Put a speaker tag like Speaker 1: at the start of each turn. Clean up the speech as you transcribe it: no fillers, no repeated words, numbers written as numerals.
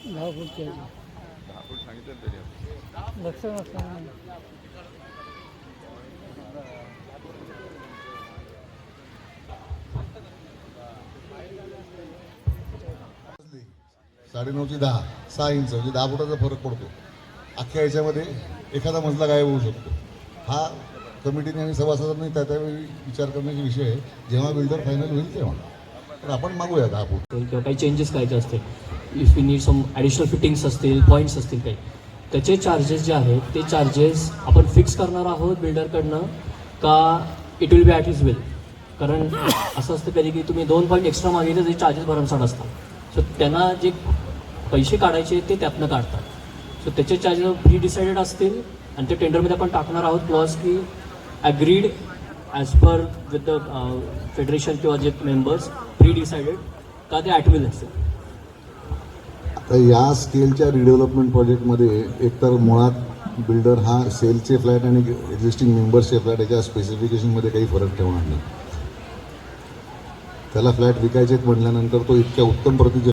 Speaker 1: 10 फूट
Speaker 2: 10 फूट सांगितलं तरी
Speaker 1: लक्ष नसतं.
Speaker 3: साडेनऊची 10, 6 इंच म्हणजे 10 फुटाचा फरक पडतो. अख्ख्या याच्यामध्ये एखादा मजला गायब होऊ शकतो. हा कमिटीने आणि सभासदांनी त्यावेळी विचार करण्याचा विषय आहे. जेव्हा बिल्डर फायनल होईल तेव्हा तर आपण मागूया 10 फूट.
Speaker 4: किंवा काही चेंजेस करायचे असतील, if you need some additional fittings असतील, पॉईंट्स असतील काही, त्याचे चार्जेस जे आहेत ते चार्जेस आपण फिक्स करणार आहोत बिल्डरकडनं का it will be at his will. कारण असं असतं कधी की तुम्ही 2 पॉईंट एक्स्ट्रा मागितले तरी चार्जेस भरमसाठ असतात. सो त्यांना जे पैसे काढायचे ते त्यातनं काढतात. सो त्याचे चार्जेस प्री डिसाइडेड असतील आणि ते टेंडरमध्ये आपण टाकणार आहोत क्लॉज की agreed as per with the federation किंवा जे मेंबर्स प्री डिसाइडेड का ते ॲट विल असेल.
Speaker 3: तर या स्केलच्या रिडेव्हलपमेंट प्रोजेक्टमध्ये एकतर मुळात बिल्डर हा सेलचे फ्लॅट आणि एक्झिस्टिंग मेंबर्सचे फ्लॅट याच्या स्पेसिफिकेशनमध्ये काही फरक ठेवणार नाही. त्याला फ्लॅट विकायचेच म्हटल्यानंतर तो इतक्या उत्तम प्रतीचे